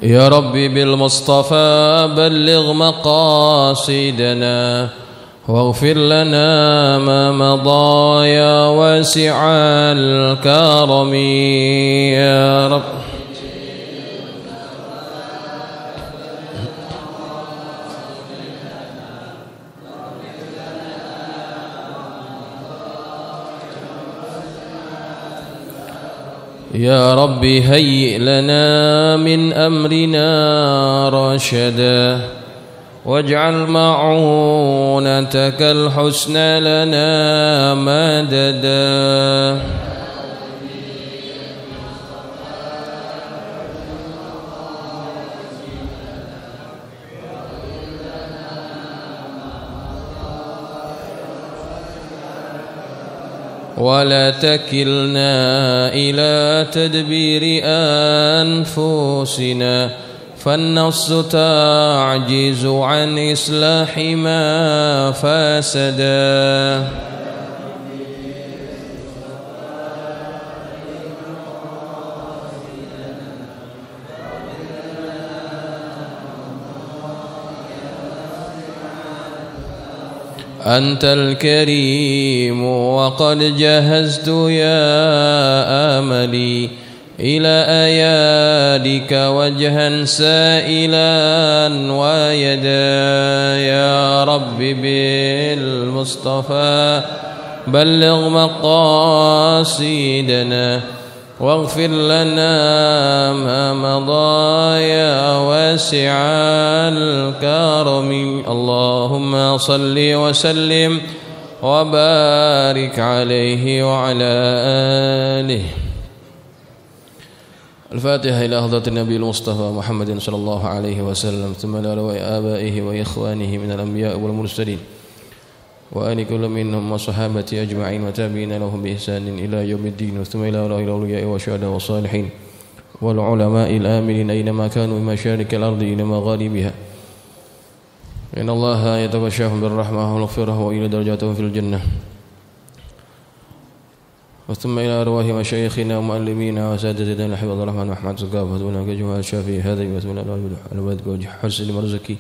يا ربي بالمصطفى بلغ مقاصدنا واغفر لنا ما مضى يا واسع الكرم يا رب. يا ربي هيئ لنا من أمرنا رشدا واجعل معونتك الحسنى لنا مددا. ولا تكلنا إلى تدبير أنفسنا فالنفس تعجز عن إصلاح ما فسدا. أنت الكريم وقد جهزت يا آملي إلى أيادك وجها سائلا ويدا. يا رب بالمصطفى بلغ مقاصدنا واغفر لنا ما مضى يا واسع الكرم. اللهم صل وسلم وبارك عليه وعلى آله. الفاتحة إلى حضرة النبي المصطفى محمد صلى الله عليه وسلم ثم إلى آبائه وإخوانه من الأنبياء والمرسلين وآل كل منهم وصحابته أجمعين وتابعين لهم بإحسان إلى يوم الدين ثم إلى الأولياء والشهداء والصالحين والعلماء الآمنين أينما كانوا من مشارق الأرض إلى مغاربها. إن الله يتغشاهم بالرحمة والمغفرة وإلى درجاتهم في الجنة. ثم إلى أرواح مشايخنا ومعلمينا وسادتنا حفظ الرحمن محمد سقاف وثمنا كجمال الشافعي هذا وثمنا الوالد حسن المرزكي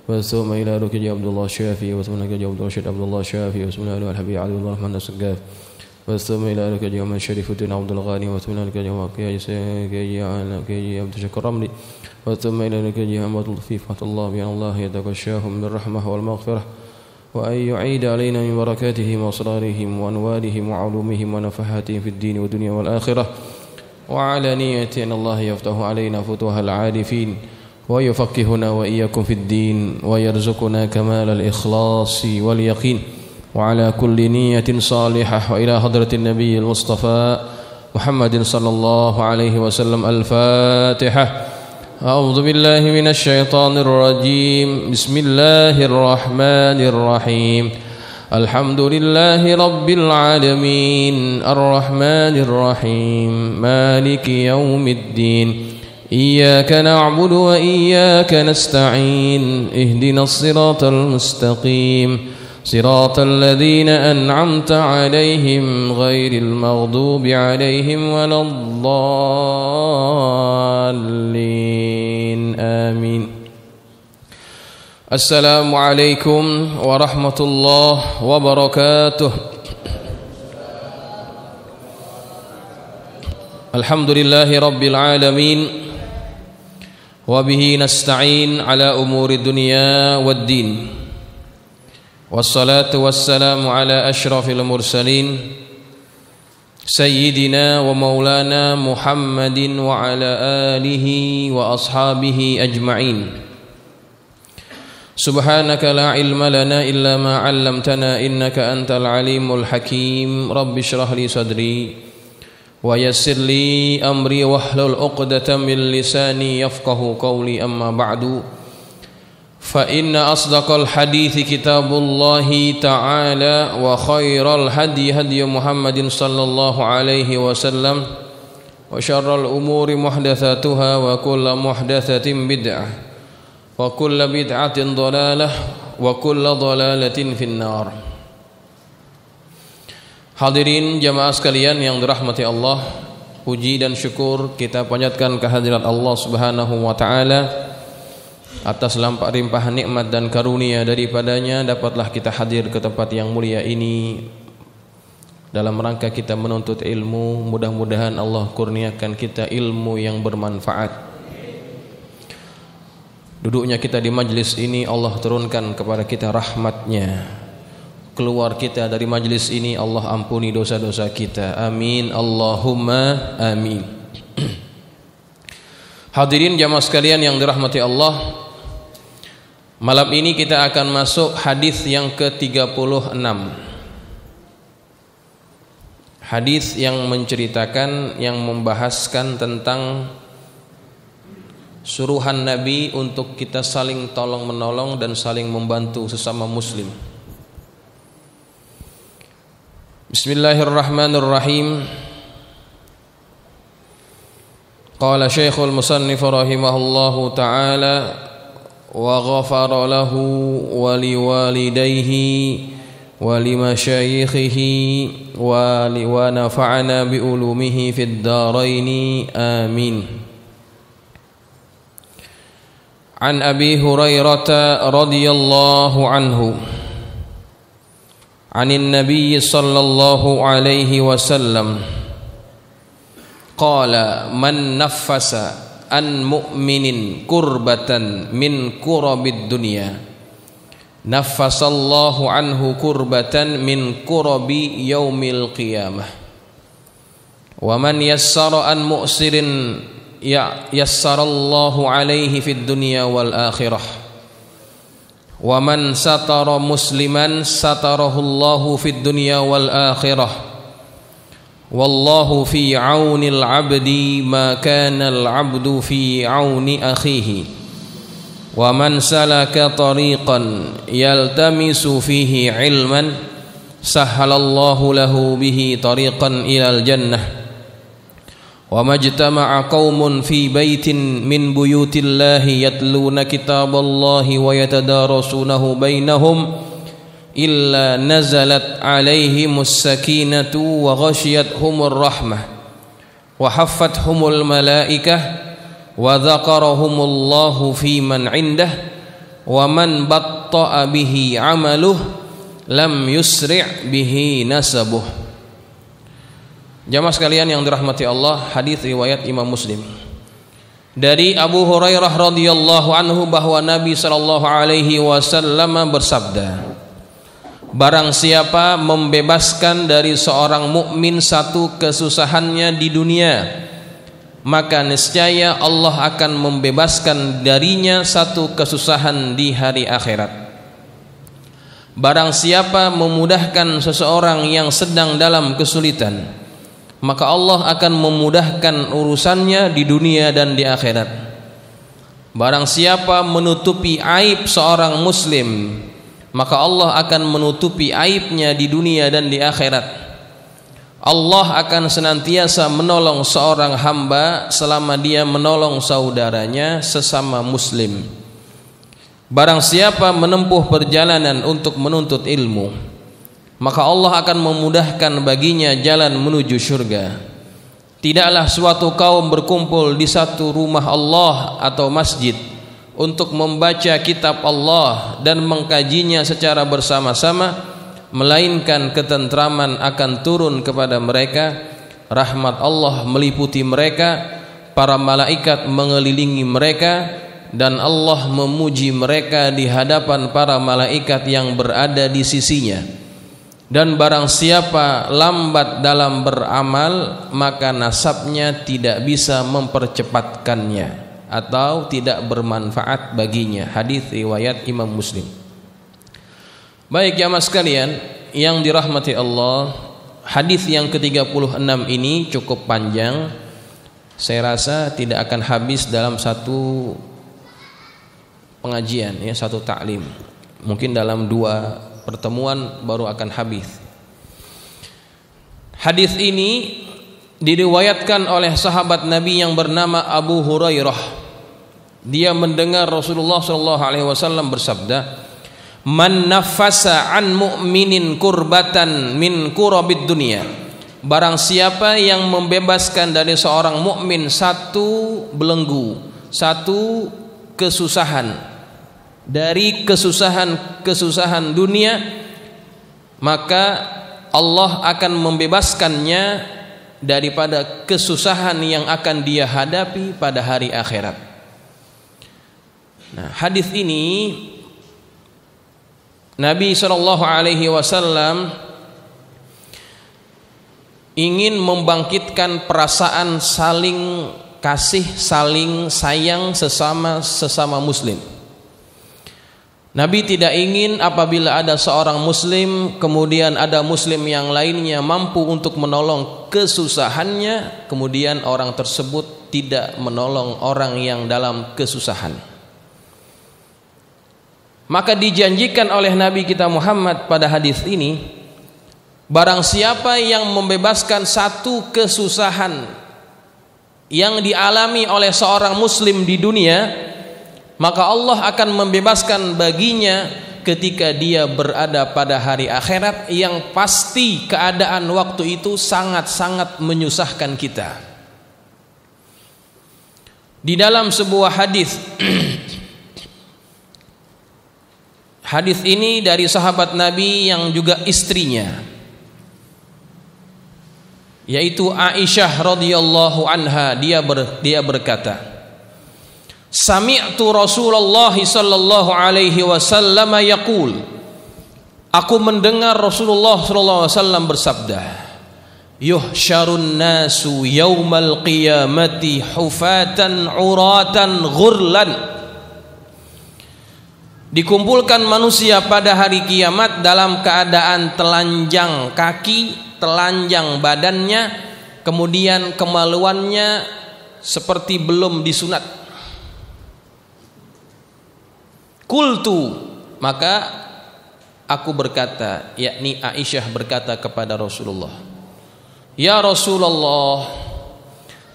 وثم إلى ركج عبد الله الشافعي وثمنا كج عبد الرشيد عبد الله الشافعي وثمنا إلى الحبيب علي بن الرحمن السقاف وثم إلى ركج من شريف الدين عبد الغاني وثمنا كج كي عبد الشكر رملي وثم إلى ركج محمد لطفي فتح الله بأن الله يتغشاهم بالرحمة والمغفرة وأن يعيد علينا من بركاتهم وأسرارهم وأنوارهم وعلومهم ونفحاتهم في الدين والدنيا والآخرة. وعلى نية أن الله يفتح علينا فتوح العارفين ويفقهنا وإياكم في الدين ويرزقنا كمال الإخلاص واليقين. وعلى كل نية صالحة. وإلى حضرة النبي المصطفى محمد صلى الله عليه وسلم. الفاتحة. أعوذ بالله من الشيطان الرجيم. بسم الله الرحمن الرحيم. الحمد لله رب العالمين الرحمن الرحيم مالك يوم الدين إياك نعبد وإياك نستعين اهدنا الصراط المستقيم صراط الذين أنعمت عليهم غير المغضوب عليهم ولا الضالين آمين. السلام عليكم ورحمة الله وبركاته. الحمد لله رب العالمين وبه نستعين على أمور الدنيا والدين والصلاة والسلام على أشرف المرسلين سيدنا ومولانا محمد وعلى آله وأصحابه أجمعين. سبحانك لا علم لنا إلا ما علمتنا إنك أنت العليم الحكيم. رب اشرح لي صدري ويسر لي أمري واحلل عقدة من لساني يفقه قولي. أما بعد فإن أصدق الحديث كتاب الله تعالى وخير الهدي هدي محمد صلى الله عليه وسلم وشر الأمور محدثاتها وكل محدثة بدعة وكل بدعة ضلالة وكل ضلالة في النار. Hadirin jamaah sekalian yang dirahmati Allah, puji dan syukur kita panjatkan kehadirat Allah Subhanahu wa taala atas limpahan nikmat dan karunia daripadanya dapatlah kita hadir ke tempat yang mulia ini dalam rangka kita menuntut ilmu. Mudah-mudahan Allah kurniakan kita ilmu yang bermanfaat. Duduknya kita di majlis ini Allah turunkan kepada kita rahmatnya. Keluar kita dari majlis ini Allah ampuni dosa-dosa kita. Amin Allahumma amin. Hadirin jamaah sekalian yang dirahmati Allah, malam ini kita akan masuk hadis yang ke-36. Hadis yang menceritakan, yang membahaskan tentang suruhan Nabi untuk kita saling tolong menolong dan saling membantu sesama muslim. Bismillahirrahmanirrahim. Qala Syekhul Musannif rahimahullahu taala wa ghafara lahu wa liwalidayhi wa limasyayikhihi wa nafa'ana bi ulumihi fid dharain amin. An Abi Hurairah radhiyallahu anhu عن النبي صلى الله عليه وسلم قال من نفس عن مؤمن كربة من كرب الدنيا نفس الله عنه كربة من كرب يوم القيامة ومن يسر عن مؤسر يسر الله عليه في الدنيا والآخرة وَمَنْ سَتَرَ مُسْلِمًا سَتَرَهُ اللَّهُ فِي الدُّنْيَا وَالْآخِرَةِ وَاللَّهُ فِي عَوْنِ الْعَبْدِ مَا كَانَ الْعَبْدُ فِي عَوْنِ أَخِيهِ وَمَنْ سَلَكَ طَرِيقًا يَلْتَمِسُ فِيهِ عِلْمًا سَهَّلَ اللَّهُ لَهُ بِهِ طَرِيقًا إِلَى الْجَنَّةِ وَمَا اجْتَمَعَ قَوْمٌ فِي بَيْتٍ مِّن بُيُوتِ اللَّهِ يَتْلُونَ كِتَابَ اللَّهِ وَيَتَدَارَسُونَهُ بَيْنَهُمْ إِلَّا نَزَلَتْ عَلَيْهِمُ السَّكِينَةُ وَغَشِيَتْهُمُ الرَّحْمَةُ وَحَفَّتْهُمُ الْمَلَائِكَةُ وَذَكَرَهُمُ اللَّهُ فِي مَنْ عِندَهُ وَمَنْ بَطَّأَ بِهِ عَمَلُهُ لَمْ يُسْرِعْ بِهِ نَسَبُهُ. Jamaah sekalian yang dirahmati Allah, hadis riwayat Imam Muslim. Dari Abu Hurairah radhiyallahu anhu bahwa Nabi sallallahu alaihi wasallam bersabda, barang siapa membebaskan dari seorang mukmin satu kesusahannya di dunia, maka niscaya Allah akan membebaskan darinya satu kesusahan di hari akhirat. Barang siapa memudahkan seseorang yang sedang dalam kesulitan, maka Allah akan memudahkan urusannya di dunia dan di akhirat. Barang siapa menutupi aib seorang muslim, maka Allah akan menutupi aibnya di dunia dan di akhirat. Allah akan senantiasa menolong seorang hamba selama dia menolong saudaranya sesama muslim. Barang siapa menempuh perjalanan untuk menuntut ilmu, maka Allah akan memudahkan baginya jalan menuju surga. Tidaklah suatu kaum berkumpul di satu rumah Allah atau masjid untuk membaca kitab Allah dan mengkajinya secara bersama-sama, melainkan ketentraman akan turun kepada mereka, rahmat Allah meliputi mereka, para malaikat mengelilingi mereka, dan Allah memuji mereka di hadapan para malaikat yang berada di sisinya. Dan barang siapa lambat dalam beramal, maka nasabnya tidak bisa mempercepatkannya atau tidak bermanfaat baginya. Hadis riwayat Imam Muslim. Baik jamaah sekalian yang dirahmati Allah, hadis yang ke-36 ini cukup panjang. Saya rasa tidak akan habis dalam satu pengajian, ya, satu taklim. Mungkin dalam 2 pertemuan baru akan habis. Hadis ini diriwayatkan oleh sahabat Nabi yang bernama Abu Hurairah. Dia mendengar Rasulullah SAW bersabda, "Man nafasa an mu'minin kurbatan min kurabid dunya, barang siapa yang membebaskan dari seorang mukmin satu belenggu, satu kesusahan dari kesusahan dunia, maka Allah akan membebaskannya daripada kesusahan yang akan dia hadapi pada hari akhirat. Nah, hadis ini Nabi SAW ingin membangkitkan perasaan saling kasih, saling sayang sesama muslim. Nabi tidak ingin apabila ada seorang muslim, kemudian ada muslim yang lainnya mampu untuk menolong kesusahannya, kemudian orang tersebut tidak menolong orang yang dalam kesusahan. Maka dijanjikan oleh Nabi kita Muhammad pada hadis ini, barang siapa yang membebaskan satu kesusahan yang dialami oleh seorang muslim di dunia, maka Allah akan membebaskan baginya ketika dia berada pada hari akhirat, yang pasti keadaan waktu itu sangat-sangat menyusahkan kita. Di dalam sebuah hadis hadis ini dari sahabat Nabi yang juga istrinya, yaitu Aisyah radhiyallahu anha, dia berkata, sami'tu Rasulullah sallallahu alaihi wasallam yaqul, aku mendengar Rasulullah sallallahu alaihi wasallam bersabda, yuhsyarun nasu yaumal qiyamati hufatan uratan ghurlan, dikumpulkan manusia pada hari kiamat dalam keadaan telanjang kaki, telanjang badannya, kemudian kemaluannya seperti belum disunat. Qultu, maka aku berkata, yakni Aisyah berkata kepada Rasulullah, ya Rasulullah,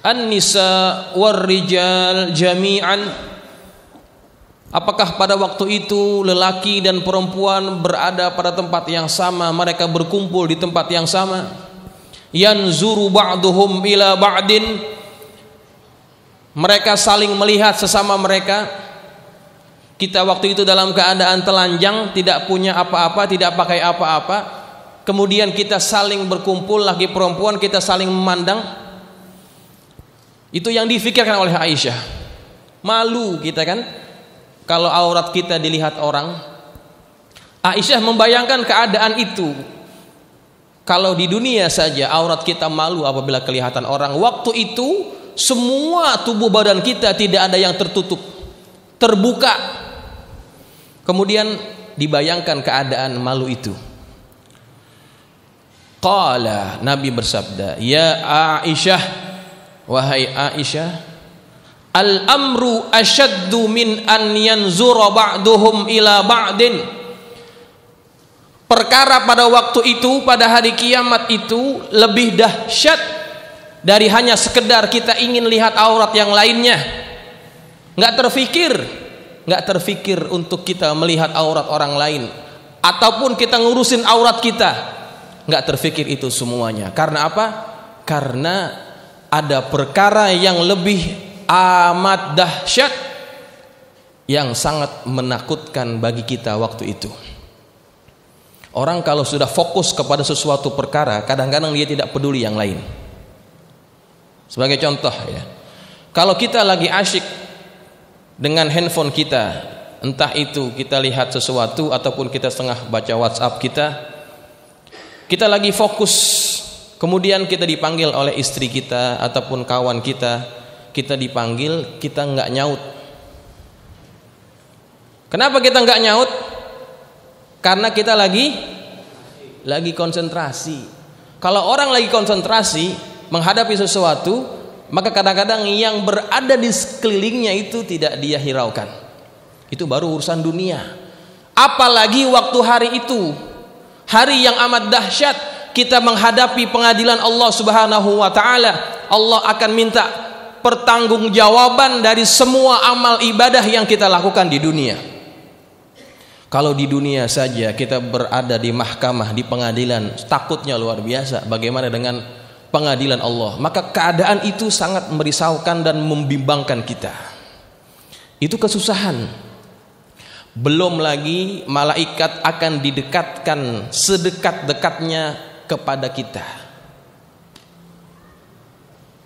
an-nisa war-rijal jami'an, apakah pada waktu itu lelaki dan perempuan berada pada tempat yang sama, mereka berkumpul di tempat yang sama, yanzuru ba'duhum ila ba'din, mereka saling melihat sesama mereka. Kita waktu itu dalam keadaan telanjang, tidak punya apa-apa, tidak pakai apa-apa, kemudian kita saling berkumpul, laki perempuan kita saling memandang. Itu yang difikirkan oleh Aisyah. Malu kita kan kalau aurat kita dilihat orang. Aisyah membayangkan keadaan itu. Kalau di dunia saja aurat kita malu apabila kelihatan orang, waktu itu semua tubuh badan kita tidak ada yang tertutup, terbuka. Kemudian dibayangkan keadaan malu itu. Qala, Nabi bersabda, ya Aisyah, wahai Aisyah, al-amru ashaddu min an yanzura ba'duhum ila ba'din. Perkara pada waktu itu, pada hari kiamat itu lebih dahsyat dari hanya sekedar kita ingin lihat aurat yang lainnya. Nggak terfikir untuk kita melihat aurat orang lain, ataupun kita ngurusin aurat kita, nggak terfikir itu semuanya. Karena apa? Karena ada perkara yang lebih amat dahsyat, yang sangat menakutkan bagi kita waktu itu. Orang kalau sudah fokus kepada sesuatu perkara, kadang-kadang dia tidak peduli yang lain. Sebagai contoh ya, kalau kita lagi asyik dengan handphone kita, entah itu kita lihat sesuatu ataupun kita setengah baca WhatsApp kita lagi fokus, kemudian kita dipanggil oleh istri kita ataupun kawan kita dipanggil, kita nggak nyaut. Kenapa kita nggak nyaut? Karena kita lagi konsentrasi. Kalau orang lagi konsentrasi menghadapi sesuatu, maka kadang-kadang yang berada di sekelilingnya itu tidak dia hiraukan. Itu baru urusan dunia. Apalagi waktu hari itu, hari yang amat dahsyat, kita menghadapi pengadilan Allah Subhanahu wa taala. Allah akan minta pertanggungjawaban dari semua amal ibadah yang kita lakukan di dunia. Kalau di dunia saja kita berada di mahkamah, di pengadilan, takutnya luar biasa. Bagaimana dengan pengadilan Allah? Maka keadaan itu sangat merisaukan dan membimbangkan kita. Itu kesusahan. Belum lagi malaikat akan didekatkan sedekat-dekatnya kepada kita.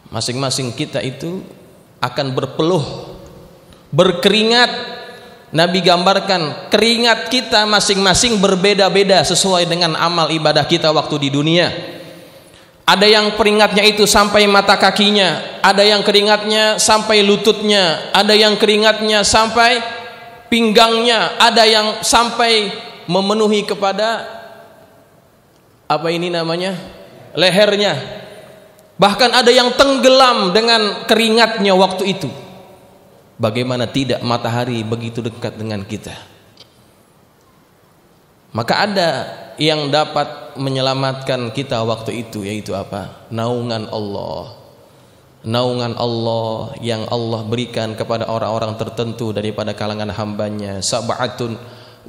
Masing-masing kita itu akan berpeluh, berkeringat. Nabi gambarkan keringat kita masing-masing berbeda-beda sesuai dengan amal ibadah kita waktu di dunia. Ada yang keringatnya itu sampai mata kakinya, ada yang keringatnya sampai lututnya, ada yang keringatnya sampai pinggangnya, ada yang sampai memenuhi kepada lehernya. Bahkan ada yang tenggelam dengan keringatnya waktu itu. Bagaimana tidak matahari begitu dekat dengan kita. Maka ada yang dapat menyelamatkan kita waktu itu, yaitu apa? Naungan Allah. Naungan Allah yang Allah berikan kepada orang-orang tertentu daripada kalangan hambanya. Sab'atun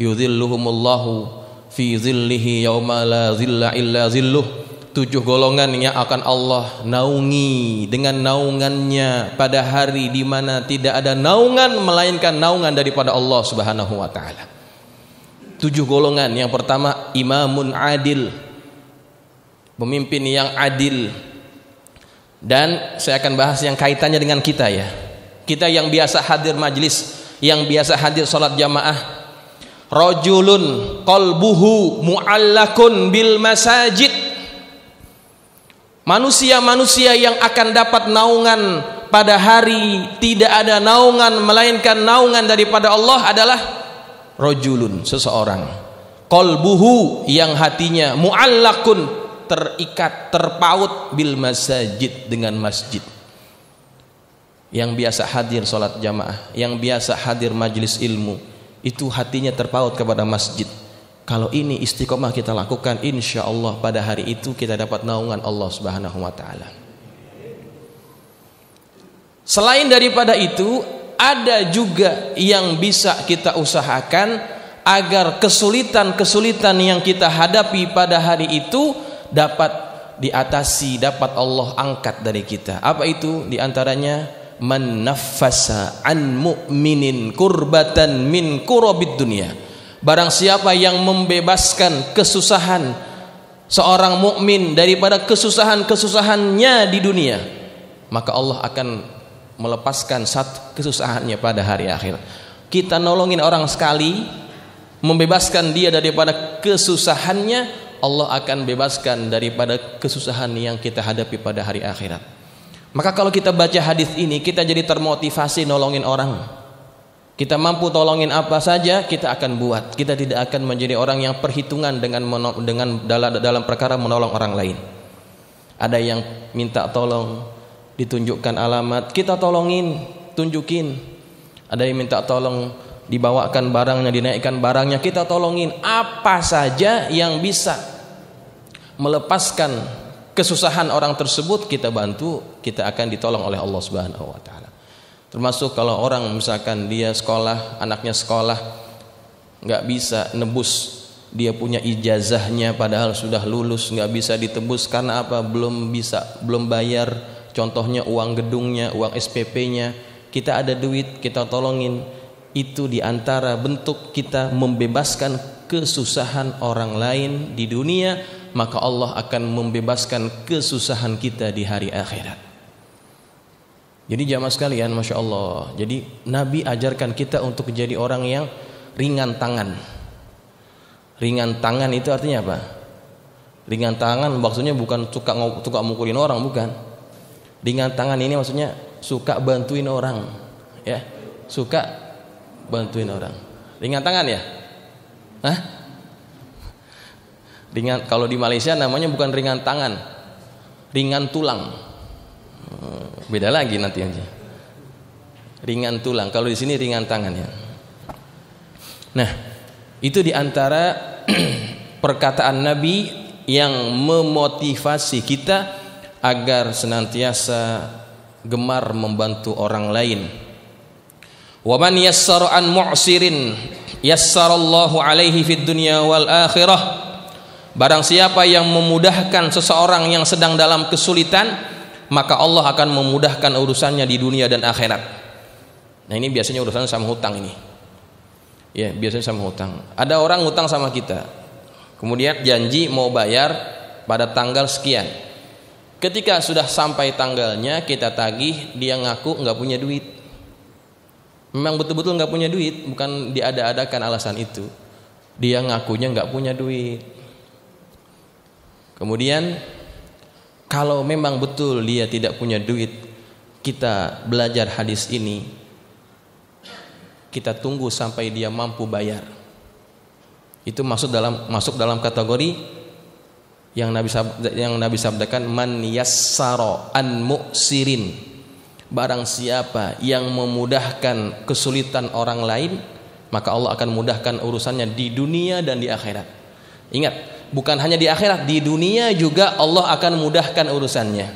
yudhilluhumullahu fi zillihi yauma la zilla illa zilluh. 7 golongan yang akan Allah naungi dengan naungannya pada hari di mana tidak ada naungan melainkan naungan daripada Allah Subhanahu wa taala. 7 golongan. Yang pertama, imamun adil, pemimpin yang adil. Dan saya akan bahas yang kaitannya dengan kita ya. Kita yang biasa hadir majlis, yang biasa hadir salat jamaah. Rajulun qalbuhu mu'allakun bil masajid. Manusia-manusia yang akan dapat naungan pada hari tidak ada naungan melainkan naungan daripada Allah adalah rajulun, seseorang. Qalbuhu, yang hatinya mu'allakun, terikat, terpaut bil masajid, dengan masjid. Yang biasa hadir salat jamaah, yang biasa hadir majelis ilmu, itu hatinya terpaut kepada masjid. Kalau ini istiqomah kita lakukan, insya Allah pada hari itu kita dapat naungan Allah Subhanahu wa taala. Selain daripada itu, ada juga yang bisa kita usahakan agar kesulitan-kesulitan yang kita hadapi pada hari itu dapat diatasi, dapat Allah angkat dari kita. Apa itu? Di antaranya, man naffasa an mu'minin kurbatan min kurabid dunya. Barang siapa yang membebaskan kesusahan seorang mukmin daripada kesusahan-kesusahannya di dunia, maka Allah akan melepaskan satu kesusahannya pada hari akhir. Kita nolongin orang sekali, membebaskan dia daripada kesusahannya, Allah akan bebaskan daripada kesusahan yang kita hadapi pada hari akhirat. Maka kalau kita baca hadis ini, kita jadi termotivasi nolongin orang. Kita mampu tolongin apa saja, kita akan buat. Kita tidak akan menjadi orang yang perhitungan dalam perkara menolong orang lain. Ada yang minta tolong, ditunjukkan alamat, kita tolongin, tunjukin. Ada yang minta tolong, dibawakan barangnya, dinaikkan barangnya, kita tolongin. Apa saja yang bisa melepaskan kesusahan orang tersebut, kita bantu, kita akan ditolong oleh Allah Subhanahu wa taala. Termasuk kalau orang misalkan dia sekolah, anaknya sekolah nggak bisa nebus, dia punya ijazahnya padahal sudah lulus, nggak bisa ditebus karena apa? Belum bayar, contohnya uang gedungnya, uang SPP-nya. Kita ada duit, kita tolongin. Itu diantara bentuk kita membebaskan kesusahan orang lain di dunia, maka Allah akan membebaskan kesusahan kita di hari akhirat. Jadi jamaah sekalian, Masya Allah, jadi Nabi ajarkan kita untuk menjadi orang yang ringan tangan. Ringan tangan itu artinya apa? Ringan tangan maksudnya bukan suka mukulin orang, bukan. Ringan tangan ini maksudnya suka bantuin orang, ya, suka bantuin orang. Ringan tangan ya? Hah? Ringan, kalau di Malaysia namanya bukan ringan tangan, ringan tulang. Beda lagi nanti aja. Ringan tulang. Kalau di sini ringan tangan ya. Nah, itu diantara perkataan Nabi yang memotivasi kita agar senantiasa gemar membantu orang lain. Wa man yassara an mu'sirin yassarallahu alaihi fid dunya wal akhirah. Barang siapa yang memudahkan seseorang yang sedang dalam kesulitan, maka Allah akan memudahkan urusannya di dunia dan akhirat. Nah, ini biasanya urusan sama hutang ini. Ya, biasanya sama hutang. Ada orang hutang sama kita, kemudian janji mau bayar pada tanggal sekian. Ketika sudah sampai tanggalnya, kita tagih, dia ngaku nggak punya duit. Memang betul-betul nggak punya duit, bukan diada-adakan alasan itu. Dia ngakunya nggak punya duit. Kemudian kalau memang betul dia tidak punya duit, kita belajar hadis ini, kita tunggu sampai dia mampu bayar. Itu masuk dalam kategori yang Nabi sabdakan, man yassara an mu'sirin. Barang siapa yang memudahkan kesulitan orang lain, maka Allah akan mudahkan urusannya di dunia dan di akhirat. Ingat, bukan hanya di akhirat, di dunia juga Allah akan mudahkan urusannya.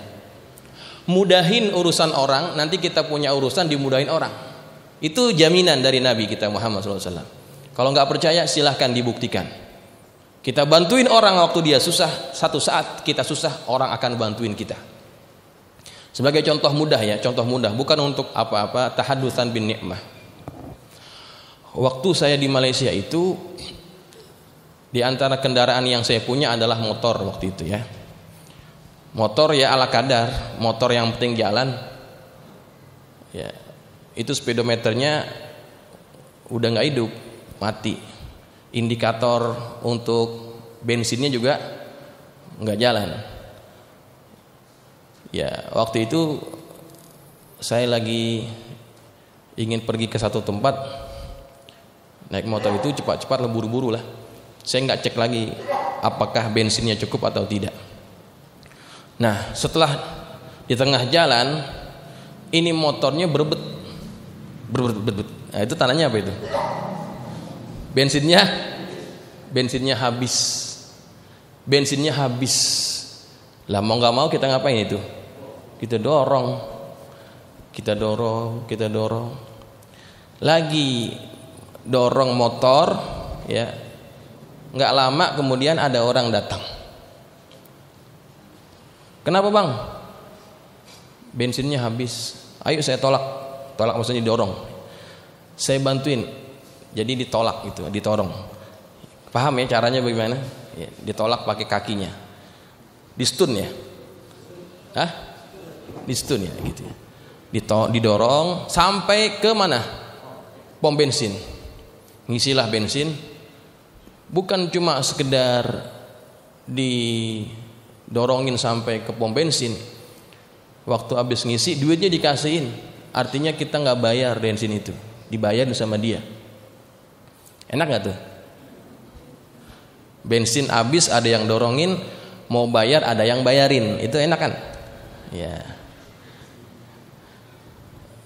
Mudahin urusan orang, nanti kita punya urusan dimudahin orang. Itu jaminan dari Nabi kita Muhammad SAW. Kalau nggak percaya, silahkan dibuktikan. Kita bantuin orang waktu dia susah, satu saat kita susah, orang akan bantuin kita. Sebagai contoh mudah ya, contoh mudah, bukan untuk apa-apa, tahaddusan bin ni'mah. Waktu saya di Malaysia itu, di antara kendaraan yang saya punya adalah motor waktu itu ya. Motor ya ala kadar, motor yang penting jalan. Ya, itu speedometernya udah nggak hidup, mati. Indikator untuk bensinnya juga nggak jalan. Ya, waktu itu saya lagi ingin pergi ke satu tempat, naik motor itu cepat-cepat, buru-buru lah. Saya nggak cek lagi apakah bensinnya cukup atau tidak. Nah, setelah di tengah jalan, ini motornya berbet. Nah, itu tandanya apa itu? Bensinnya habis. Bensinnya habis. Lah mau nggak mau kita ngapain itu? Kita dorong. Lagi dorong motor, ya. Nggak lama kemudian ada orang datang. Kenapa bang? Bensinnya habis. Ayo saya tolak maksudnya dorong. Saya bantuin. Jadi ditolak itu, ditorong. Paham ya caranya bagaimana? Ya, ditolak pakai kakinya. Di stun ya? Hah? Di stun ya gitu ya. Didorong sampai ke mana? Pom bensin. Ngisilah bensin. Bukan cuma sekedar didorongin sampai ke pom bensin. Waktu habis ngisi duitnya dikasihin. Artinya kita nggak bayar bensin itu, dibayar sama dia. Enak nggak tuh? Bensin habis ada yang dorongin, mau bayar ada yang bayarin, itu enak kan? Ya.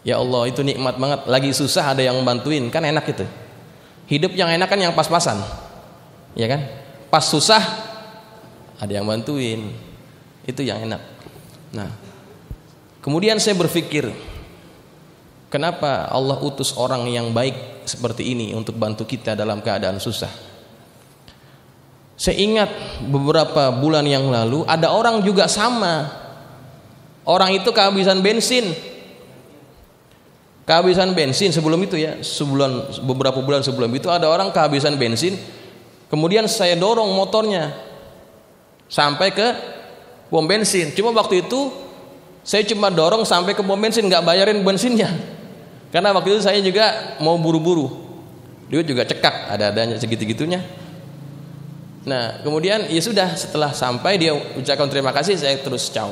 Ya Allah, itu nikmat banget. Lagi susah ada yang bantuin, kan enak itu. Hidup yang enak kan yang pas-pasan, ya kan? Pas susah ada yang bantuin, itu yang enak. Nah, kemudian saya berpikir, kenapa Allah utus orang yang baik seperti ini untuk bantu kita dalam keadaan susah? Saya ingat beberapa bulan yang lalu ada orang juga sama. Orang itu kehabisan bensin. Kehabisan bensin sebelum itu ya, beberapa bulan sebelum itu ada orang kehabisan bensin. Kemudian saya dorong motornya sampai ke pom bensin. Cuma waktu itu saya cuma dorong sampai ke pom bensin, nggak bayarin bensinnya. Karena waktu itu saya juga mau buru-buru. Dia juga cekak, ada-adanya segitu-gitunya. Nah, kemudian ya sudah, setelah sampai dia ucapkan terima kasih, saya terus caw.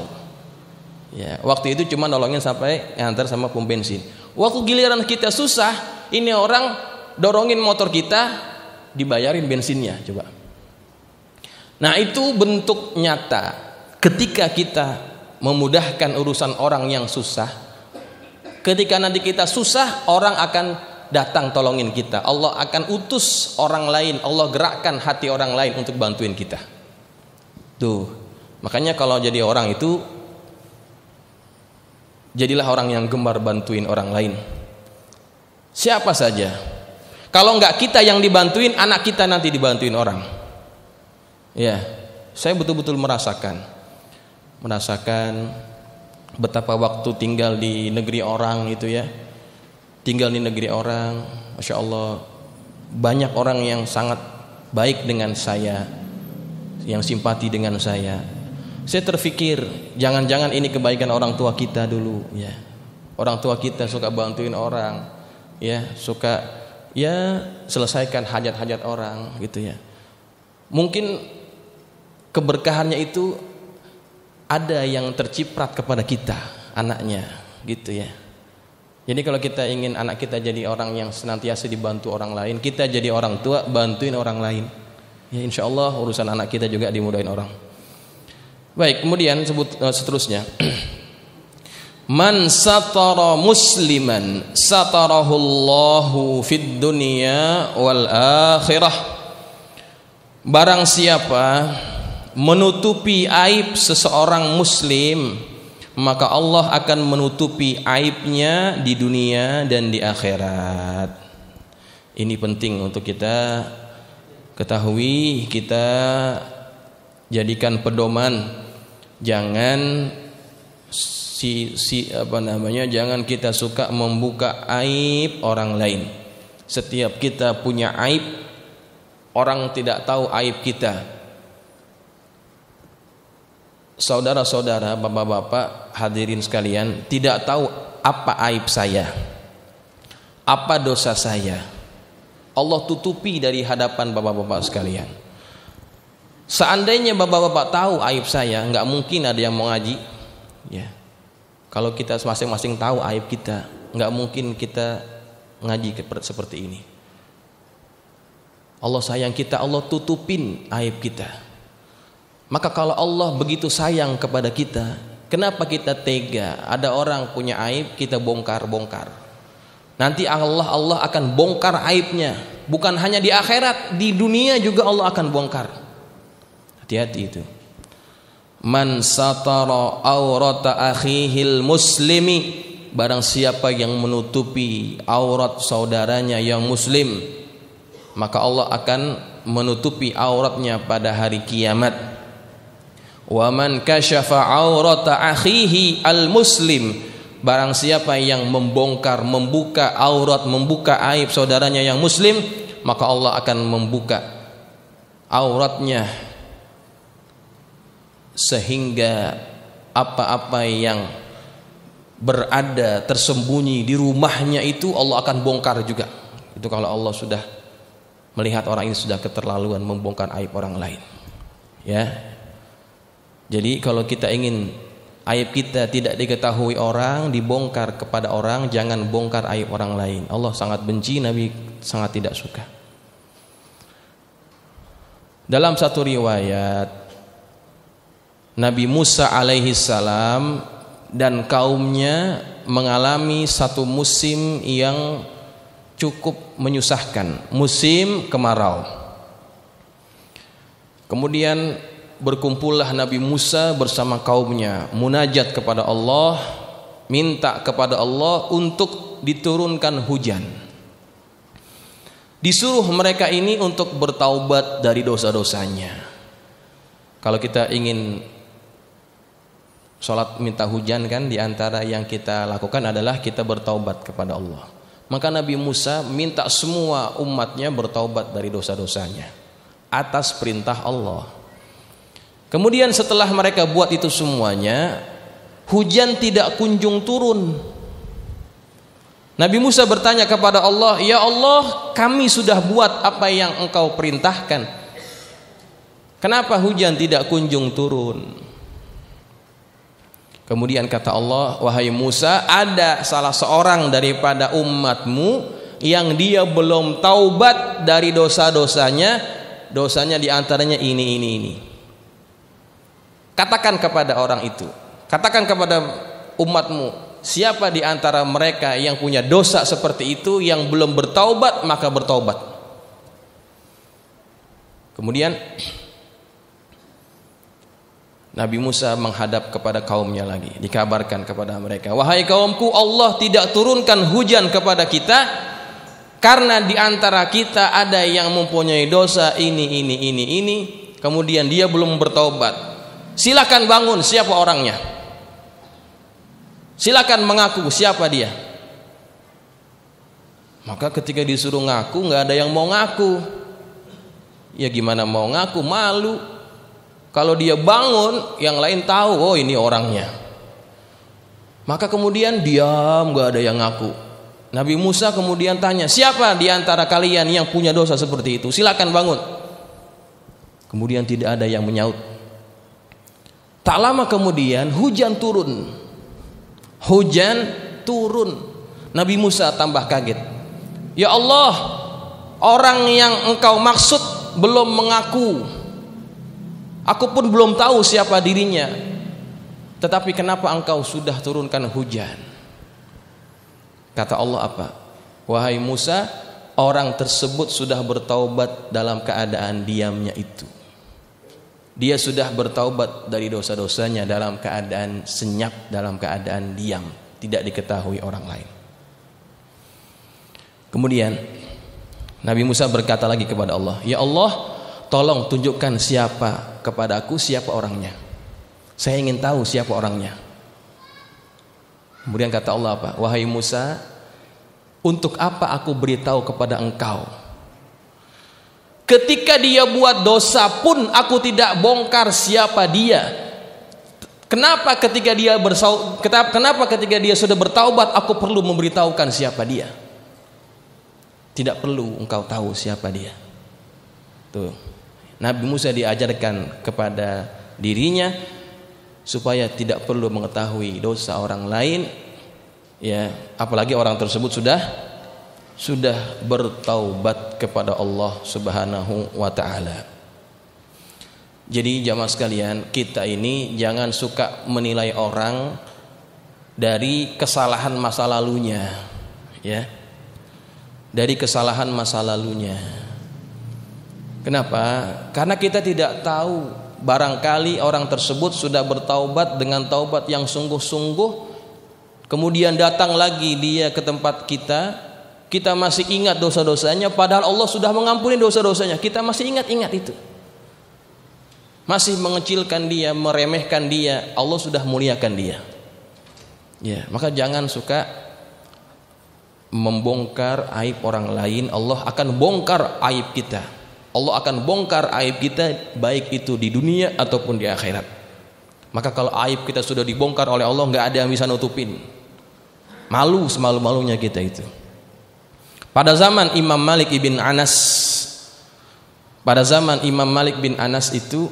Ya, waktu itu cuma nolongin sampai ngantar sama pom bensin. Waktu giliran kita susah, ini orang dorongin motor kita, dibayarin bensinnya, coba. Nah, itu bentuk nyata ketika kita memudahkan urusan orang yang susah. Ketika nanti kita susah, orang akan datang tolongin kita. Allah akan utus orang lain, Allah gerakkan hati orang lain untuk bantuin kita. Tuh, makanya kalau jadi orang itu, jadilah orang yang gemar bantuin orang lain. Siapa saja. Kalau nggak kita yang dibantuin, anak kita nanti dibantuin orang. Ya, saya betul-betul merasakan betapa waktu tinggal di negeri orang itu ya. Tinggal di negeri orang, Masya Allah, banyak orang yang sangat baik dengan saya, yang simpati dengan saya. Saya terfikir, jangan-jangan ini kebaikan orang tua kita dulu ya. Orang tua kita suka bantuin orang, ya, suka ya selesaikan hajat-hajat orang gitu ya. Mungkin keberkahannya itu ada yang terciprat kepada kita, anaknya gitu ya. Jadi kalau kita ingin anak kita jadi orang yang senantiasa dibantu orang lain, kita jadi orang tua bantuin orang lain, ya insya Allah urusan anak kita juga dimudahin orang. Baik, kemudian seterusnya man satara musliman satarahullahu fid dunya wal akhirah. Barang siapa menutupi aib seseorang muslim, maka Allah akan menutupi aibnya di dunia dan di akhirat. Ini penting untuk kita ketahui, kita jadikan pedoman. Jangan jangan kita suka membuka aib orang lain. Setiap kita punya aib, orang tidak tahu aib kita. Saudara-saudara, bapak-bapak, hadirin sekalian, tidak tahu apa aib saya, apa dosa saya. Allah tutupi dari hadapan bapak-bapak sekalian. Seandainya bapak-bapak tahu aib saya, nggak mungkin ada yang mau ngaji. Ya. Kalau kita masing-masing tahu aib kita, nggak mungkin kita ngaji seperti ini. Allah sayang kita, Allah tutupin aib kita. Maka kalau Allah begitu sayang kepada kita, kenapa kita tega? Ada orang punya aib, kita bongkar-bongkar. Nanti Allah akan bongkar aibnya. Bukan hanya di akhirat, di dunia juga Allah akan bongkar. Hati-hati itu. Man satara aurata akhihil muslimi, barang siapa yang menutupi aurat saudaranya yang muslim, maka Allah akan menutupi auratnya pada hari kiamat. Wa man kasyafa aurata akhihi al muslim, barang siapa yang membongkar, membuka aurat, membuka aib saudaranya yang muslim, maka Allah akan membuka auratnya sehingga apa-apa yang berada tersembunyi di rumahnya itu Allah akan bongkar juga. Itu kalau Allah sudah melihat orang ini sudah keterlaluan membongkar aib orang lain. Ya. Jadi kalau kita ingin aib kita tidak diketahui orang, dibongkar kepada orang, jangan bongkar aib orang lain. Allah sangat benci, Nabi sangat tidak suka. Dalam satu riwayat, Nabi Musa alaihi salam dan kaumnya mengalami satu musim yang cukup menyusahkan, musim kemarau. Kemudian berkumpullah Nabi Musa bersama kaumnya, munajat kepada Allah, minta kepada Allah untuk diturunkan hujan. Disuruh mereka ini untuk bertaubat dari dosa-dosanya. Kalau kita ingin sholat minta hujan kan, diantara yang kita lakukan adalah kita bertaubat kepada Allah. Maka Nabi Musa minta semua umatnya bertaubat dari dosa-dosanya atas perintah Allah. Kemudian setelah mereka buat itu semuanya, hujan tidak kunjung turun. Nabi Musa bertanya kepada Allah, ya Allah, kami sudah buat apa yang engkau perintahkan, kenapa hujan tidak kunjung turun? Kemudian kata Allah, wahai Musa, ada salah seorang daripada umatmu yang dia belum taubat dari dosa-dosanya. Dosanya diantaranya ini. Katakan kepada orang itu, katakan kepada umatmu, siapa di antara mereka yang punya dosa seperti itu, yang belum bertaubat, maka bertaubat. Kemudian Nabi Musa menghadap kepada kaumnya lagi, dikabarkan kepada mereka, wahai kaumku, Allah tidak turunkan hujan kepada kita karena di antara kita ada yang mempunyai dosa ini, kemudian dia belum bertaubat, silakan bangun, siapa orangnya? Silakan mengaku siapa dia. Maka ketika disuruh ngaku, nggak ada yang mau ngaku. Ya gimana mau ngaku, malu. Kalau dia bangun, yang lain tahu, oh ini orangnya. Maka kemudian diam, nggak ada yang ngaku. Nabi Musa kemudian tanya, siapa di antara kalian yang punya dosa seperti itu? Silakan bangun. Kemudian tidak ada yang menyaut. Tak lama kemudian hujan turun. Nabi Musa tambah kaget. Ya Allah, orang yang engkau maksud belum mengaku. Aku pun belum tahu siapa dirinya. Tetapi kenapa engkau sudah turunkan hujan? Kata Allah apa? Wahai Musa, orang tersebut sudah bertaubat dalam keadaan diamnya itu. Dia sudah bertaubat dari dosa-dosanya dalam keadaan senyap, dalam keadaan diam, tidak diketahui orang lain. Kemudian Nabi Musa berkata lagi kepada Allah, ya Allah, tolong tunjukkan siapa kepadaku, siapa orangnya. Saya ingin tahu siapa orangnya. Kemudian kata Allah apa? Wahai Musa, untuk apa aku beritahu kepada engkau? Ketika dia buat dosa pun aku tidak bongkar siapa dia. Kenapa ketika dia sudah bertaubat aku perlu memberitahukan siapa dia? Tidak perlu engkau tahu siapa dia. Tuh. Nabi Musa diajarkan kepada dirinya supaya tidak perlu mengetahui dosa orang lain, ya, apalagi orang tersebut sudah bertaubat kepada Allah Subhanahu wa taala. Jadi jamaah sekalian, kita ini jangan suka menilai orang dari kesalahan masa lalunya, ya. Dari kesalahan masa lalunya. Kenapa? Karena kita tidak tahu, barangkali orang tersebut sudah bertaubat dengan taubat yang sungguh-sungguh, kemudian datang lagi dia ke tempat kita masih ingat dosa-dosanya, padahal Allah sudah mengampuni dosa-dosanya, kita masih ingat itu, masih mengecilkan dia, meremehkan dia. Allah sudah muliakan dia, ya. Maka jangan suka membongkar aib orang lain. Allah akan bongkar aib kita. Allah akan bongkar aib kita, baik itu di dunia ataupun di akhirat. Maka kalau aib kita sudah dibongkar oleh Allah, nggak ada yang bisa nutupin. Malu semalu-malunya kita itu. Pada zaman Imam Malik bin Anas itu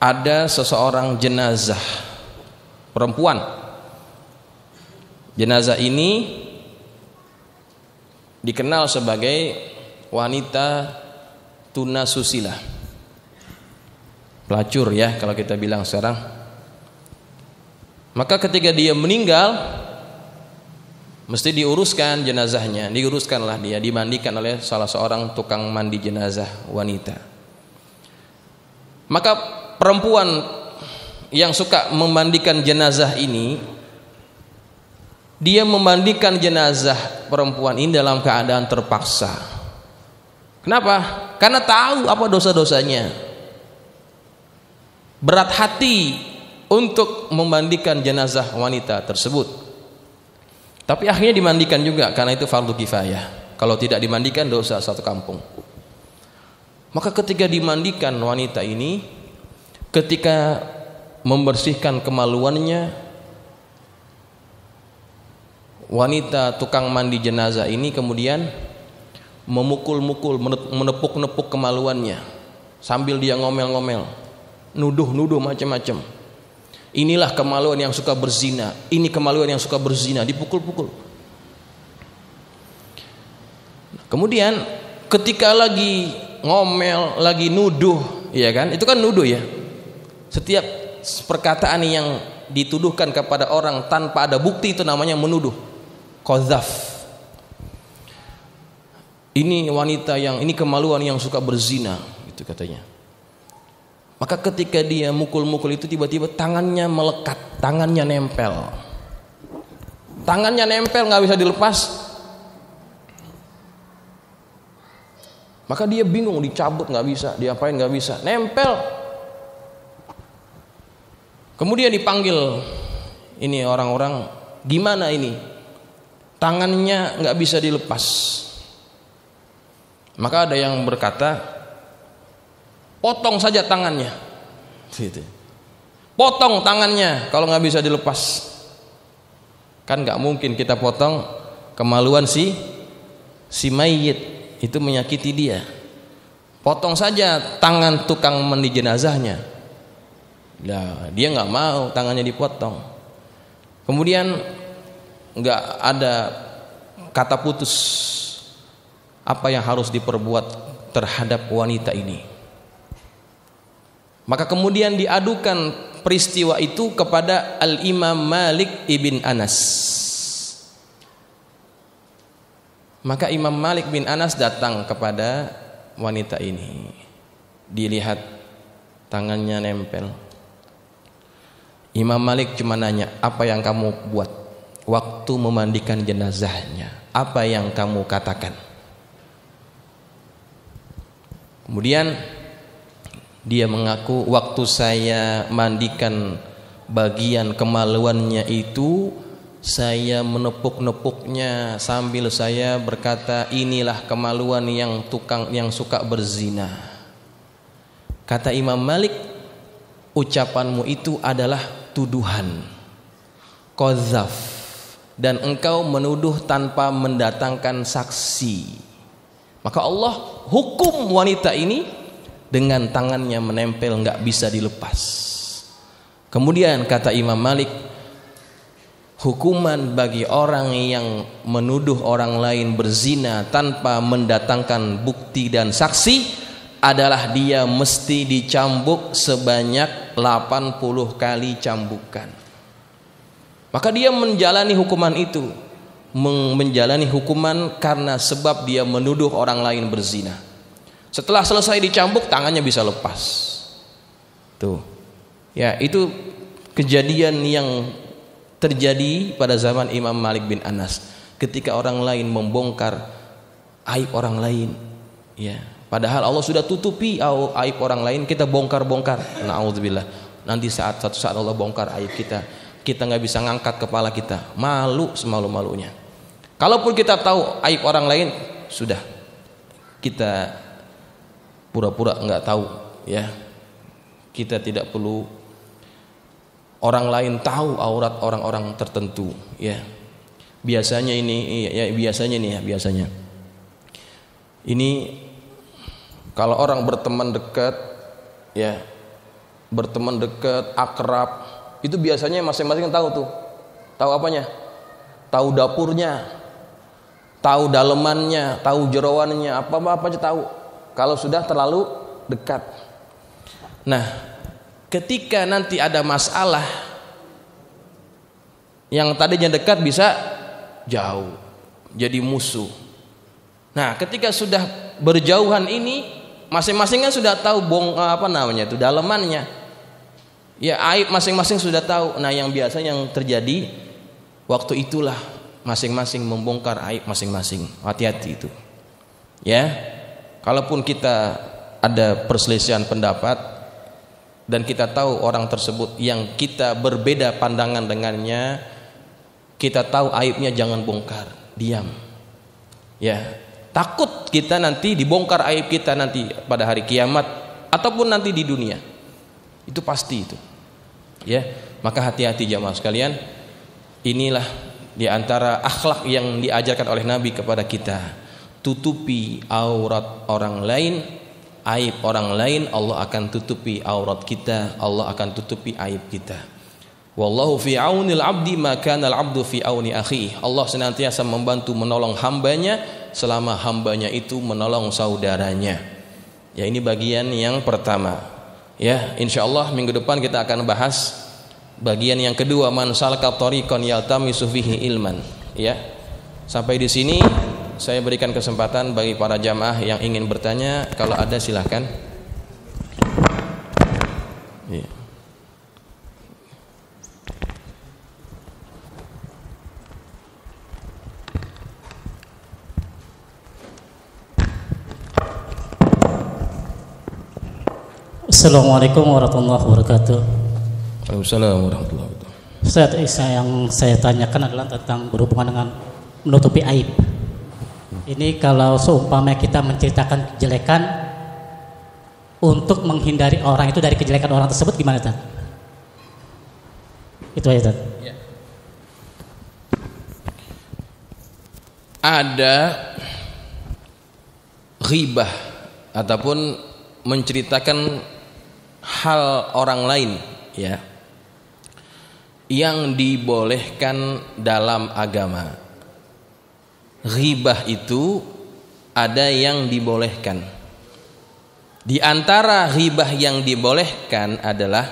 ada seseorang jenazah perempuan. Jenazah ini dikenal sebagai wanita tunasusila, pelacur ya kalau kita bilang sekarang. Maka ketika dia meninggal, mesti diuruskan jenazahnya, diuruskanlah dia, dimandikan oleh salah seorang tukang mandi jenazah wanita. Maka perempuan yang suka memandikan jenazah ini, dia memandikan jenazah perempuan ini dalam keadaan terpaksa. Kenapa? Karena tahu apa dosa-dosanya. Berat hati untuk memandikan jenazah wanita tersebut. Tapi akhirnya dimandikan juga karena itu fardu kifayah. Kalau tidak dimandikan dosa satu kampung. Maka ketika dimandikan wanita ini, ketika membersihkan kemaluannya, wanita tukang mandi jenazah ini kemudian memukul-mukul, menepuk-nepuk kemaluannya sambil dia ngomel-ngomel, nuduh-nuduh macam-macam. Inilah kemaluan yang suka berzina, ini kemaluan yang suka berzina, dipukul-pukul. Kemudian ketika lagi ngomel, lagi nuduh, ya kan? Itu kan nuduh ya. Setiap perkataan yang dituduhkan kepada orang tanpa ada bukti itu namanya menuduh. Qadzaf. Ini wanita yang, ini kemaluan yang suka berzina, itu katanya. Maka ketika dia mukul-mukul itu tiba-tiba tangannya melekat, tangannya nempel. Tangannya nempel, nggak bisa dilepas. Maka dia bingung, dicabut nggak bisa, diapain nggak bisa, nempel. Kemudian dipanggil ini orang-orang, gimana ini? Tangannya nggak bisa dilepas. Maka ada yang berkata, potong saja tangannya. Gitu. Potong tangannya kalau nggak bisa dilepas. Kan nggak mungkin kita potong, kemaluan si mayit. Itu menyakiti dia. Potong saja tangan tukang mandi jenazahnya. Nah, dia nggak mau tangannya dipotong. Kemudian nggak ada kata putus apa yang harus diperbuat terhadap wanita ini. Maka kemudian diadukan peristiwa itu kepada Al-Imam Malik ibn Anas. Maka Imam Malik bin Anas datang kepada wanita ini. Dilihat tangannya nempel. Imam Malik cuma nanya, apa yang kamu buat waktu memandikan jenazahnya? Apa yang kamu katakan? Kemudian dia mengaku, waktu saya mandikan bagian kemaluannya itu, saya menepuk-nepuknya sambil saya berkata, inilah kemaluan yang suka berzina. Kata Imam Malik, ucapanmu itu adalah tuduhan, qadzaf, dan engkau menuduh tanpa mendatangkan saksi. Maka Allah hukum wanita ini dengan tangannya menempel, nggak bisa dilepas. Kemudian kata Imam Malik, hukuman bagi orang yang menuduh orang lain berzina tanpa mendatangkan bukti dan saksi adalah dia mesti dicambuk sebanyak 80 kali cambukan. Maka dia menjalani hukuman itu, menjalani hukuman karena sebab dia menuduh orang lain berzina. Setelah selesai dicambuk, tangannya bisa lepas. Tuh. Ya, itu kejadian yang terjadi pada zaman Imam Malik bin Anas ketika orang lain membongkar aib orang lain, ya, padahal Allah sudah tutupi aib orang lain, kita bongkar-bongkar, na'udzubillah. Nanti suatu saat Allah bongkar aib kita nggak bisa ngangkat kepala kita, malu semalu-malunya. Kalaupun kita tahu aib orang lain, sudah kita pura-pura nggak tahu, ya, kita tidak perlu orang lain tahu aurat orang-orang tertentu, ya. Biasanya ini kalau orang berteman dekat, ya, berteman dekat, akrab, itu biasanya masing-masing tahu tuh. Tahu apanya? Tahu dapurnya, tahu dalemannya, tahu jeroannya, apa-apa aja tahu. Kalau sudah terlalu dekat. Nah, ketika nanti ada masalah, yang tadinya dekat bisa jauh, jadi musuh. Nah, ketika sudah berjauhan ini, masing-masing kan sudah tahu dalemannya. Ya, aib masing-masing sudah tahu. Nah, yang biasanya yang terjadi waktu itulah masing-masing membongkar aib masing-masing. Hati-hati itu. Ya. Kalaupun kita ada perselisihan pendapat dan kita tahu orang tersebut yang kita berbeda pandangan dengannya, kita tahu aibnya, jangan bongkar, diam. Ya, takut kita nanti dibongkar aib kita nanti pada hari kiamat ataupun nanti di dunia. Itu pasti itu. Ya, maka hati-hati jamaah sekalian. Inilah di antara akhlak yang diajarkan oleh Nabi kepada kita. Tutupi aurat orang lain, aib orang lain, Allah akan tutupi aurat kita, Allah akan tutupi aib kita. Wallahu fi aunil abdi ma kana al abdu fi auni akhihi. Allah senantiasa membantu menolong hambanya selama hambanya itu menolong saudaranya. Ya, ini bagian yang pertama. Ya, insyaallah minggu depan kita akan bahas bagian yang kedua, man salaka tariqan yaltamisu fihi ilman. Ya. Sampai di sini saya berikan kesempatan bagi para jamaah yang ingin bertanya, kalau ada silahkan. Ya. Assalamualaikum warahmatullahi wabarakatuh. Waalaikumsalam warahmatullahi wabarakatuh. Ustaz, yang saya tanyakan adalah tentang berhubungan dengan menutupi aib. Ini kalau seumpama kita menceritakan kejelekan untuk menghindari orang itu dari kejelekan orang tersebut, gimana, Ustaz? Itu aja, Ustaz. Ya. Ada ghibah ataupun menceritakan hal orang lain, ya, yang dibolehkan dalam agama. Ghibah itu ada yang dibolehkan. Di antara ghibah yang dibolehkan adalah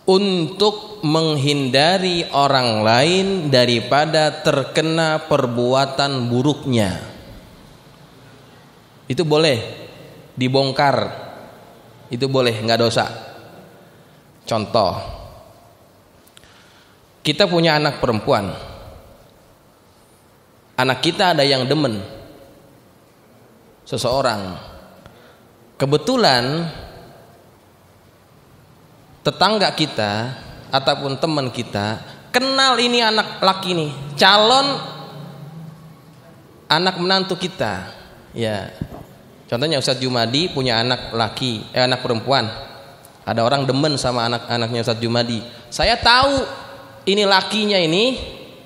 untuk menghindari orang lain daripada terkena perbuatan buruknya. Itu boleh dibongkar, itu boleh, nggak dosa. Contoh, kita punya anak perempuan, anak kita ada yang demen seseorang, kebetulan tetangga kita ataupun teman kita kenal ini anak laki nih, calon anak menantu kita, ya. Contohnya Ustadz Jumadi punya anak laki, anak perempuan. Ada orang demen sama anak-anaknya Ustadz Jumadi. Saya tahu ini lakinya ini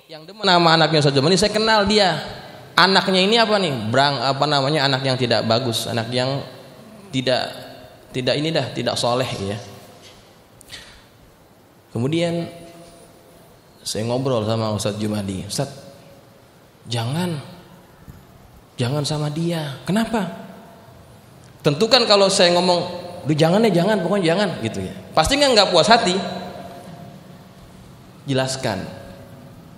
yang demen sama anaknya Ustadz Jumadi, saya kenal dia. Anaknya ini apa nih? Anak yang tidak bagus, anak yang tidak soleh, ya. Kemudian saya ngobrol sama Ustadz Jumadi, Ustadz, jangan sama dia. Kenapa? Tentu kan kalau saya ngomong, jangan, pokoknya jangan, gitu ya. Pasti kan nggak puas hati. Jelaskan,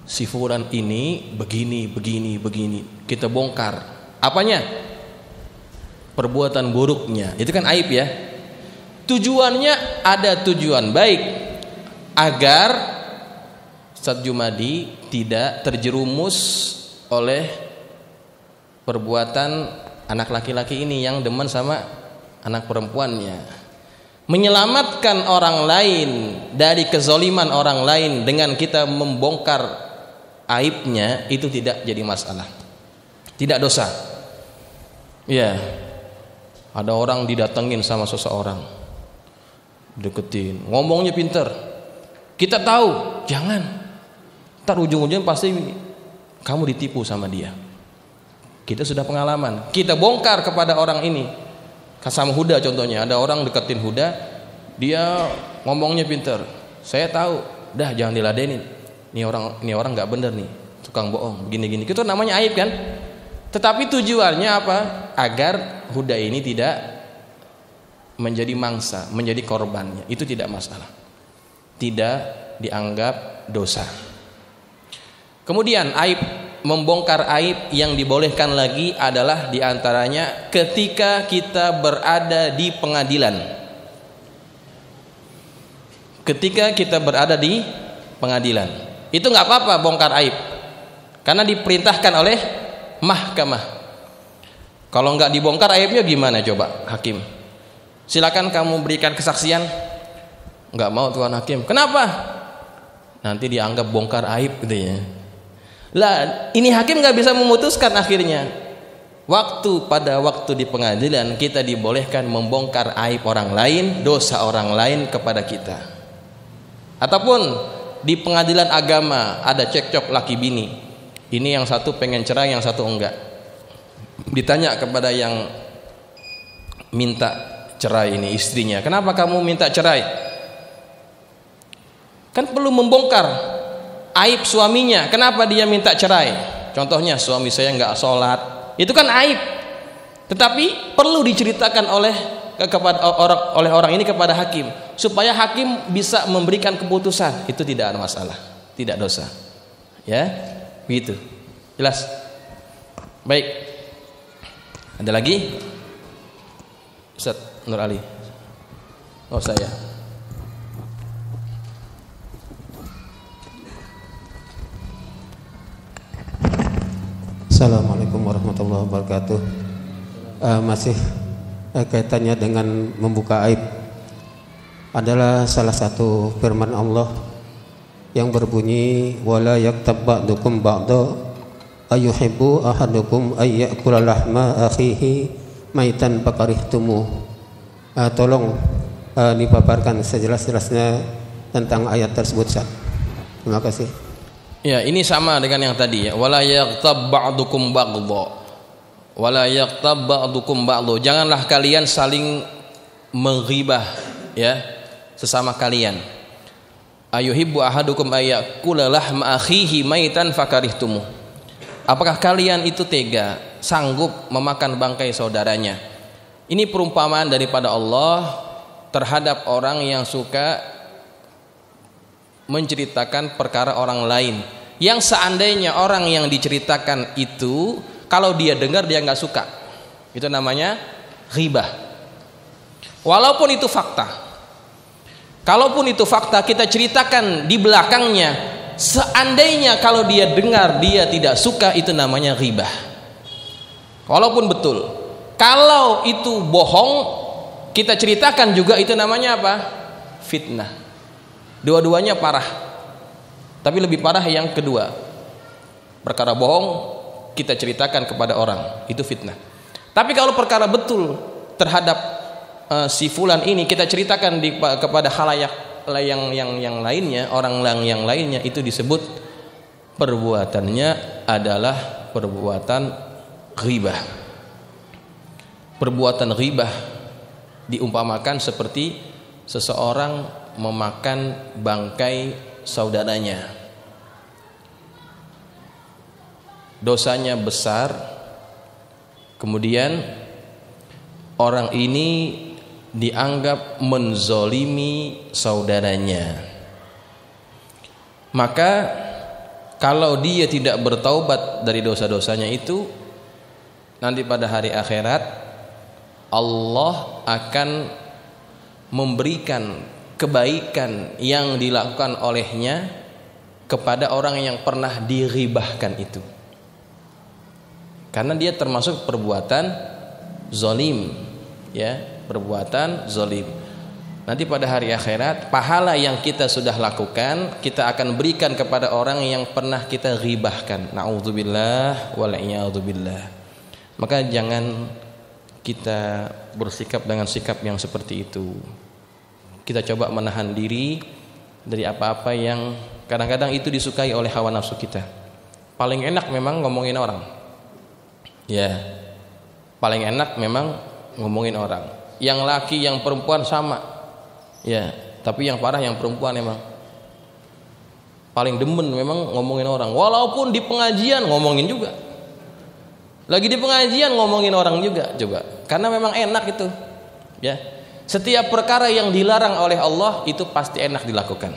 si fulan ini begini. Kita bongkar. Apanya? Perbuatan buruknya. Itu kan aib, ya. Tujuannya ada tujuan baik, agar Ustadz Jumadi tidak terjerumus oleh perbuatan anak laki-laki ini yang demen sama anak perempuannya. Menyelamatkan orang lain dari kezoliman orang lain dengan kita membongkar aibnya, itu tidak jadi masalah, tidak dosa. Ya, ada orang didatengin sama seseorang, deketin, ngomongnya pinter, kita tahu, jangan, ntar ujung-ujungnya pasti kamu ditipu sama dia. Kita sudah pengalaman, kita bongkar kepada orang ini. Sama Huda contohnya, ada orang deketin Huda, dia ngomongnya pinter, saya tahu, dah jangan diladenin, ini orang nggak bener nih, tukang bohong, gini. Itu namanya aib kan? Tetapi tujuannya apa? Agar Huda ini tidak menjadi mangsa, menjadi korbannya. Itu tidak masalah, tidak dianggap dosa. Kemudian membongkar aib yang dibolehkan lagi adalah diantaranya ketika kita berada di pengadilan. Ketika kita berada di pengadilan, itu nggak apa-apa bongkar aib, karena diperintahkan oleh mahkamah. Kalau nggak dibongkar aibnya gimana coba, hakim? Silakan kamu berikan kesaksian. Nggak mau tuan hakim. Kenapa? Nanti dianggap bongkar aib, gitu ya. Lah, ini hakim nggak bisa memutuskan akhirnya. Pada waktu di pengadilan kita dibolehkan membongkar aib orang lain, dosa orang lain kepada kita. Ataupun di pengadilan agama ada cekcok laki bini. Ini yang satu pengen cerai, yang satu enggak. Ditanya kepada yang minta cerai ini, istrinya, kenapa kamu minta cerai? Kan perlu membongkar aib suaminya, kenapa dia minta cerai? Contohnya, suami saya nggak sholat, itu kan aib, tetapi perlu diceritakan oleh orang ini kepada hakim, supaya hakim bisa memberikan keputusan. Itu tidak ada masalah, tidak dosa, ya, begitu, jelas. Baik, ada lagi, Ustaz Nur Ali? Oh, saya. Assalamualaikum warahmatullahi wabarakatuh. Masih kaitannya dengan membuka aib adalah salah satu firman Allah yang berbunyi wala yaktab ba'dukum ba'da ayuhibbu ahadukum ay ya'kula lahma akhihi maitan fakarihtumu. Tolong dipaparkan sejelas-jelasnya tentang ayat tersebut, Ustaz. Terima kasih. Ya, ini sama dengan yang tadi ya. Wala yaktab ba'dukum ba'da. Wala yaktab ba'dukum ba'da. Janganlah kalian saling menghibah ya sesama kalian. Ayuhibbu ahadukum ayyakula lahma akhihi maitan fakarihtumu. Apakah kalian itu tega, sanggup memakan bangkai saudaranya? Ini perumpamaan daripada Allah terhadap orang yang suka menceritakan perkara orang lain, yang seandainya orang yang diceritakan itu kalau dia dengar dia nggak suka. Itu namanya ghibah. Walaupun itu fakta. Kalaupun itu fakta kita ceritakan di belakangnya, seandainya kalau dia dengar dia tidak suka, itu namanya ghibah. Walaupun betul. Kalau itu bohong kita ceritakan juga, itu namanya apa? Fitnah. Dua-duanya parah. Tapi lebih parah yang kedua. Perkara bohong kita ceritakan kepada orang, itu fitnah. Tapi kalau perkara betul terhadap si fulan ini kita ceritakan kepada khalayak yang lainnya, orang yang lainnya, itu disebut perbuatannya adalah perbuatan ghibah. Perbuatan ghibah diumpamakan seperti seseorang memakan bangkai saudaranya. Dosanya besar, kemudian orang ini dianggap menzolimi saudaranya. Maka kalau dia tidak bertaubat dari dosa-dosanya itu, nanti pada hari akhirat Allah akan memberikan kebaikan yang dilakukan olehnya kepada orang yang pernah diribahkan itu, karena dia termasuk perbuatan zalim, ya, perbuatan zalim. Nanti pada hari akhirat pahala yang kita sudah lakukan kita akan berikan kepada orang yang pernah kita ghibahkan. Na'udzubillah wal'iyadzubillah. Maka jangan kita bersikap dengan sikap yang seperti itu. Kita coba menahan diri dari apa-apa yang kadang-kadang itu disukai oleh hawa nafsu kita. Paling enak memang ngomongin orang, ya, paling enak memang ngomongin orang. Yang laki yang perempuan sama, ya, tapi yang parah yang perempuan memang paling demen memang ngomongin orang. Walaupun di pengajian ngomongin juga, lagi di pengajian ngomongin orang juga, coba, karena memang enak itu, ya. Setiap perkara yang dilarang oleh Allah itu pasti enak dilakukan.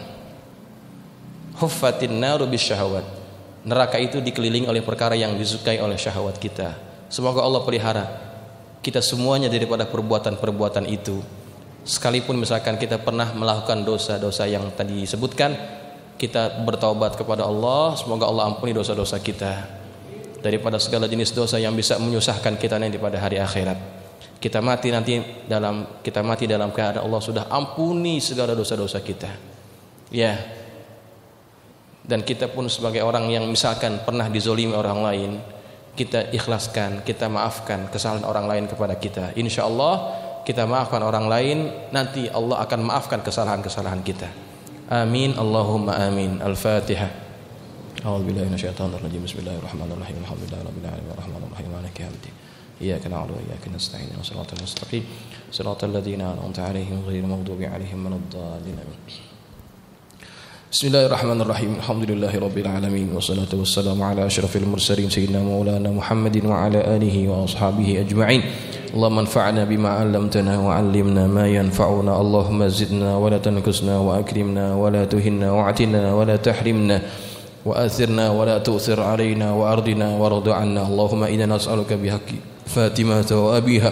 Huffatin naru bisyahawat. Neraka itu dikelilingi oleh perkara yang disukai oleh syahwat kita. Semoga Allah pelihara kita semuanya daripada perbuatan-perbuatan itu. Sekalipun misalkan kita pernah melakukan dosa-dosa yang tadi disebutkan, kita bertaubat kepada Allah, semoga Allah ampuni dosa-dosa kita daripada segala jenis dosa yang bisa menyusahkan kita nanti pada hari akhirat. Kita mati dalam keadaan Allah sudah ampuni segala dosa-dosa kita, ya. Dan kita pun sebagai orang yang misalkan pernah dizolimi orang lain, kita ikhlaskan, kita maafkan kesalahan orang lain kepada kita. Insya Allah kita maafkan orang lain, nanti Allah akan maafkan kesalahan-kesalahan kita. Amin, Allahumma amin. Al-Fatihah. A'udzubillahi minasyaitonir rajim. Bismillahirrahmanirrahim. Alhamdulillahirabbil alamin arrahmanir rahim maliki yaumiddin. Iyyaka na'budu wa iyyaka nasta'in. Shiratal mustaqim. Shiratal ladzina an'amta 'alaihim ghairil maghdubi 'alaihim waladdallin. Bismillahirrahmanirrahim. Alhamdulillahirabbil alamin wassalatu wassalamu ala asyrafil mursalin sayyidina maulana Muhammadin wa ala alihi wa ashabihi ajma'in. Allahumma anfa'na bima 'allamtana wa 'allimna ma yanfa'una. Allahumma zidna wa la tanqusna wa akrimna wa la tuhinna wa atina wa la tahrimna wa athirna wa la tu'thir 'alaina wa ardina warḍ 'anna. Allahumma inna nas'aluka bihaqqi Fatimah wa abiha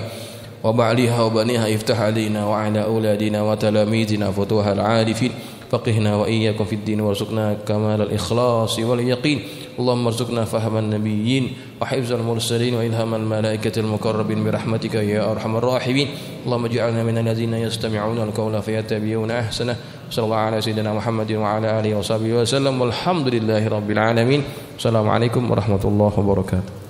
wa ba'liha wa baniha iftah 'alaina wa 'ala auladina wa talamidina futuhal 'arifin فقهنا وإياكم في الدين وارزقنا كمال الإخلاص واليقين اللهم ارزقنا فهم النبيين وحفظ المرسلين وإلهام الملائكة المقربين برحمتك يا أرحم الراحمين اللهم اجعلنا من الذين يستمعون القول فيتبعون أحسنه صلى الله على سيدنا محمد وعلى آله وصحبه وسلم والحمد لله رب العالمين السلام عليكم ورحمة الله وبركاته.